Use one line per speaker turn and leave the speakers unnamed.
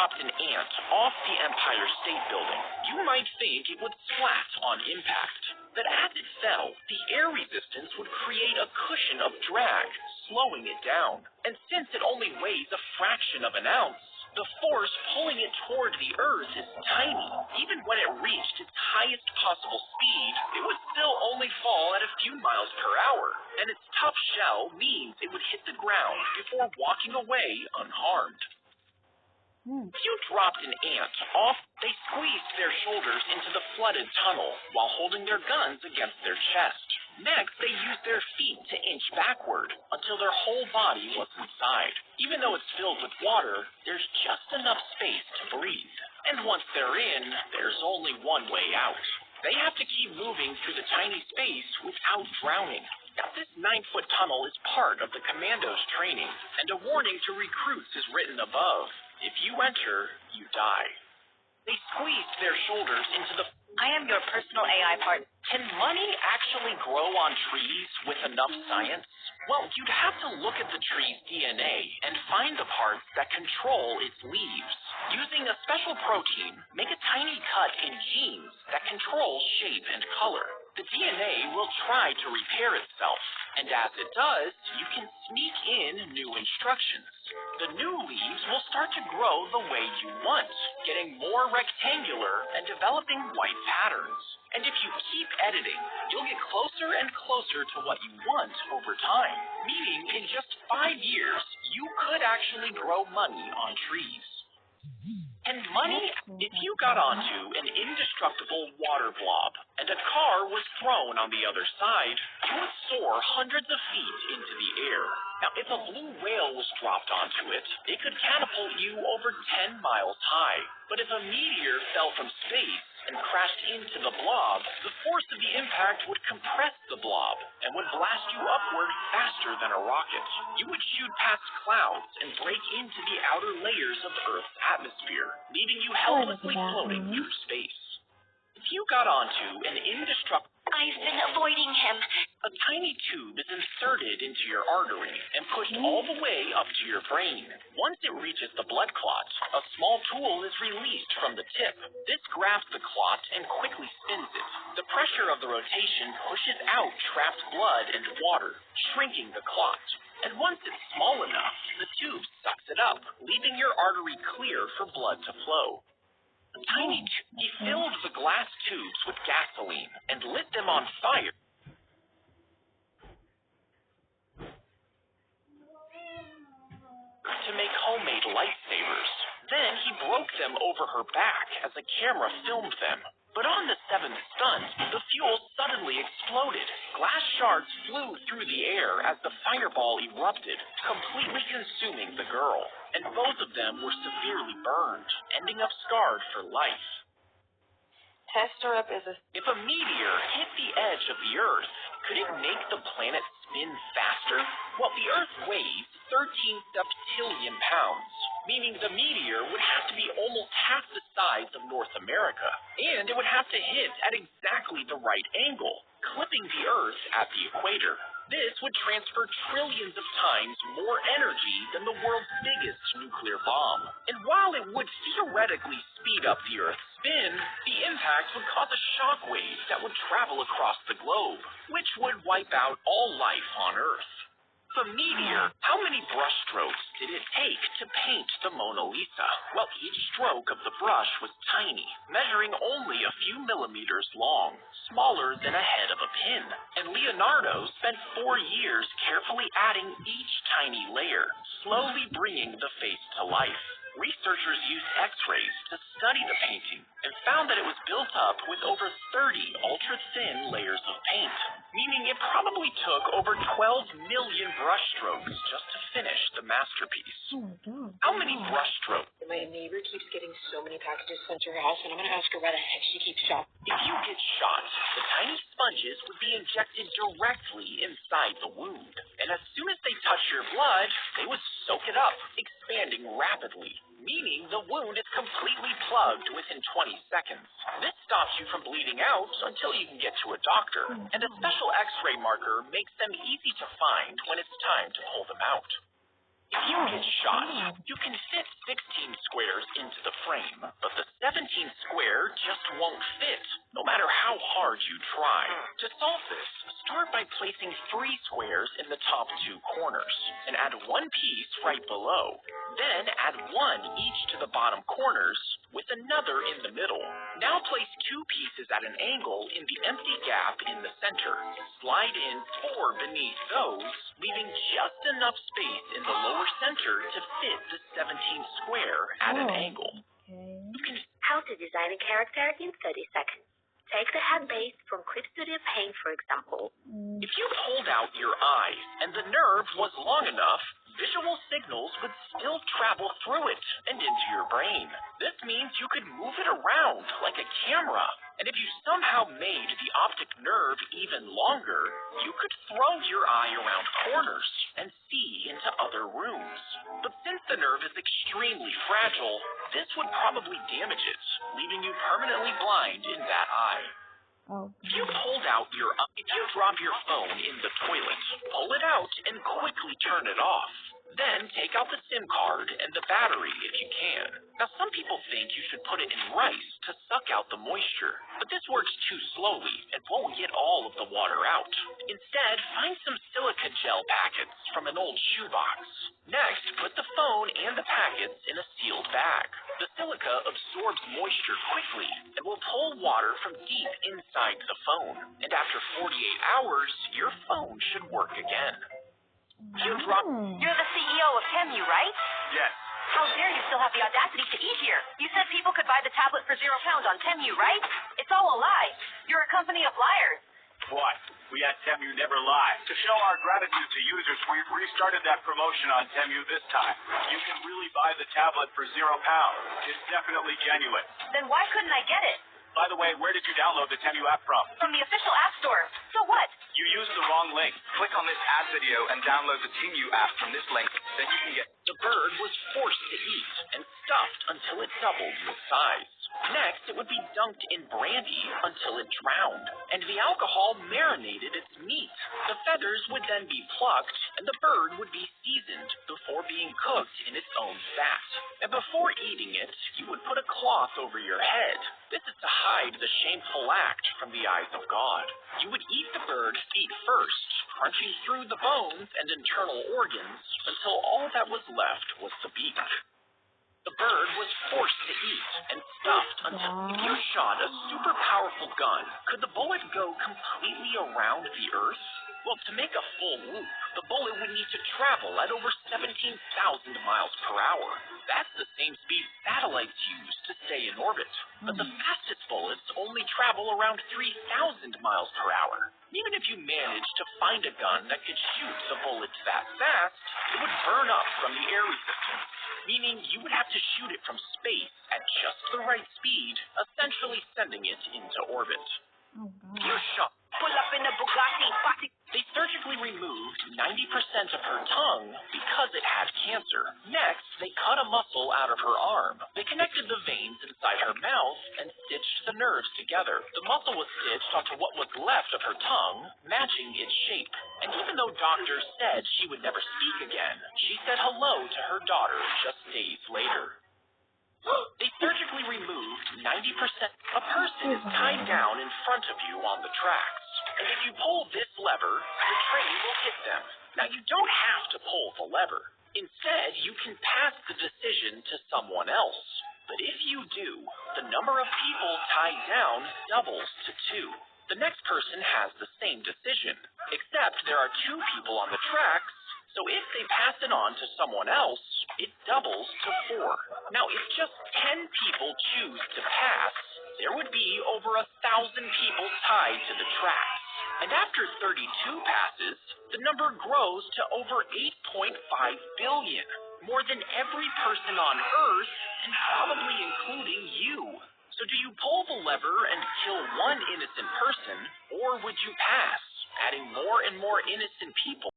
dropped an ant off the Empire State Building, you might think it would splat on impact. But as it fell, the air resistance would create a cushion of drag, slowing it down. And since it only weighs a fraction of an ounce, the force pulling it toward the Earth is tiny. Even when it reached its highest possible speed, it would still only fall at a few miles per hour, and its tough shell means it would hit the ground before walking away unharmed. If you dropped an ant off, they squeezed their shoulders into the flooded tunnel while holding their guns against their chest. Next, they used their feet to inch backward until their whole body was inside. Even though it's filled with water, there's just enough space to breathe. And once they're in, there's only one way out. They have to keep moving through the tiny space without drowning. Now, this 9-foot tunnel is part of the commandos' training, and a warning to recruits is written above. If you enter, you die. They squeezed their shoulders into the...
I am your personal AI partner.
Can money actually grow on trees with enough science? Well, you'd have to look at the tree's DNA and find the parts that control its leaves. Using a special protein, make a tiny cut in genes that control shape and color. The DNA will try to repair itself, and as it does, you can sneak in new instructions. The new leaves will start to grow the way you want, getting more rectangular and developing white patterns. And if you keep editing, you'll get closer and closer to what you want over time, meaning in just 5 years, you could actually grow money on trees. And money, if you got onto an indestructible water blob and a car was thrown on the other side, you would soar hundreds of feet into the air. Now, if a blue whale was dropped onto it, it could catapult you over 10 miles high. But if a meteor fell from space and crashed into the blob, the force of the impact would compress the blob and would blast you upward faster than a rocket. You would shoot past clouds and break into the outer layers of Earth's atmosphere, leaving you helplessly floating through space. If you got onto an indestructible...
I've been avoiding him.
A tiny tube is inserted into your artery and pushed all the way up to your brain. Once it reaches the blood clot, a small tool is released from the tip. This grabs the clot and quickly spins it. The pressure of the rotation pushes out trapped blood and water, shrinking the clot. And once it's small enough, the tube sucks it up, leaving your artery clear for blood to flow. He filled the glass tubes with gasoline and lit them on fire. To make homemade lightsabers. Then he broke them over her back as a camera filmed them. But on the 7th stunt, the fuel suddenly exploded. Glass shards flew through the air as the fireball erupted, completely consuming the girl. And both of them were severely burned, ending up scarred for life.
Test syrup is a...
If a meteor hit the edge of the Earth, could it make the planet spin faster? Well, the Earth weighs 13 septillion pounds, meaning the meteor would have to be almost half the size of North America, and it would have to hit at exactly the right angle, clipping the Earth at the equator. This would transfer trillions of times more energy than the world's biggest nuclear bomb. And while it would theoretically speed up the Earth's spin, the impact would cause a shockwave that would travel across the globe, which would wipe out all life on Earth. The meteor, how many brushstrokes did it take to paint the Mona Lisa? Well, each stroke of the brush was tiny, measuring only a few millimeters long, smaller than a head of a pin. And Leonardo spent 4 years carefully adding each tiny layer, slowly bringing the face to life. Researchers used X-rays to study the painting and found that it was built up with over 30 ultra-thin layers of paint, meaning it probably took over 12 million brushstrokes just to finish the masterpiece. How many brushstrokes?
My neighbor keeps getting so many packages sent to her house, and I'm going to ask her why the heck she keeps shopping.
If you get shot, the tiny sponges would be injected directly inside the wound, and as soon as they touch your blood, they would soak it up, expanding rapidly, meaning the wound is completely plugged within 20 seconds. This stops you from bleeding out until you can get to a doctor, and a special X-ray marker makes them easy to find when it's time to pull them out. If you get shot, you can fit 16 squares into the frame, but the 17th square just won't fit, no matter how hard you try. To solve this, start by placing 3 squares in the top 2 corners, and add 1 piece right below. Then add 1 each to the bottom corners, with another in the middle. Now place 2 pieces at an angle in the empty gap in the center. Slide in 4 beneath those, leaving just enough space in the lower center to fit the 17th square at an angle. You can
How to design a character in 30 seconds. Take the head base from Clip Studio Paint, for example.
If you pulled out your eye and the nerve was long enough, visual signals would still travel through it and into your brain. This means you could move it around like a camera. And if you somehow made the optic nerve even longer, you could throw your eye around corners and see into other rooms. But since the nerve is extremely fragile, this would probably damage it, leaving you permanently blind in that eye. If you drop your phone in the toilet, pull it out and quickly turn it off. Then take out the SIM card and the battery if you can. Now some people think you should put it in rice to suck out the moisture, but this works too slowly and won't get all of the water out. Instead, find some silica gel packets from an old shoebox. Next, put the phone and the packets in a sealed bag. The silica absorbs moisture quickly and will pull water from deep inside the phone. And after 48 hours, your phone should work again.
You're the CEO of Temu, right?
Yes.
How dare you still have the audacity to eat here? You said people could buy the tablet for £0 on Temu, right? It's all a lie. You're a company of liars.
What? We at Temu never lie. To show our gratitude to users, we've restarted that promotion on Temu this time. You can really buy the tablet for £0. It's definitely genuine.
Then why couldn't I get it?
By the way, where did you download the Temu app from?
From the official app store. So what?
You used the wrong link. Click on this ad video and download the Temu app from this link. Then you can get...
The bird was forced to eat and stuffed until it doubled in size. Next, it would be dunked in brandy until it drowned, and the alcohol marinated its meat. The feathers would then be plucked, and the bird would be seasoned before being cooked in its own fat. And before eating it, you would put a cloth over your head. This is to hide the shameful act from the eyes of God. You would eat the bird feet first, crunching through the bones and internal organs until all that was left was the beak. The bird was forced to eat and stuffed until if you shot a super powerful gun, could the bullet go completely around the Earth? Well, to make a full loop, the bullet would need to travel at over 17,000 miles per hour. That's the same speed satellites use to stay in orbit. But the fastest bullets only travel around 3,000 miles per hour. Even if you managed to find a gun that could shoot the bullets that fast, it would burn up from the air resistance, meaning you would have to shoot it from space at just the right speed, essentially sending it into orbit. You're shocked.
Pull up in a Bugatti.
They surgically removed 90% of her tongue because it had cancer. Next, they cut a muscle out of her arm. They connected the veins inside her mouth and stitched the nerves together. The muscle was stitched onto what was left of her tongue, matching its shape. And even though doctors said she would never speak again, she said hello to her daughter just days later. They surgically removed 90%. A person is tied down in front of you on the tracks. And if you pull this lever, the train will hit them. Now, you don't have to pull the lever. Instead, you can pass the decision to someone else. But if you do, the number of people tied down doubles to 2. The next person has the same decision, except there are 2 people on the tracks, so if they pass it on to someone else, it doubles to 4. Now, if just 10 people choose to pass, there would be over 1,000 people tied to the tracks. And after 32 passes, the number grows to over 8.5 billion, more than every person on Earth, and probably including you. So do you pull the lever and kill one innocent person, or would you pass, adding more and more innocent people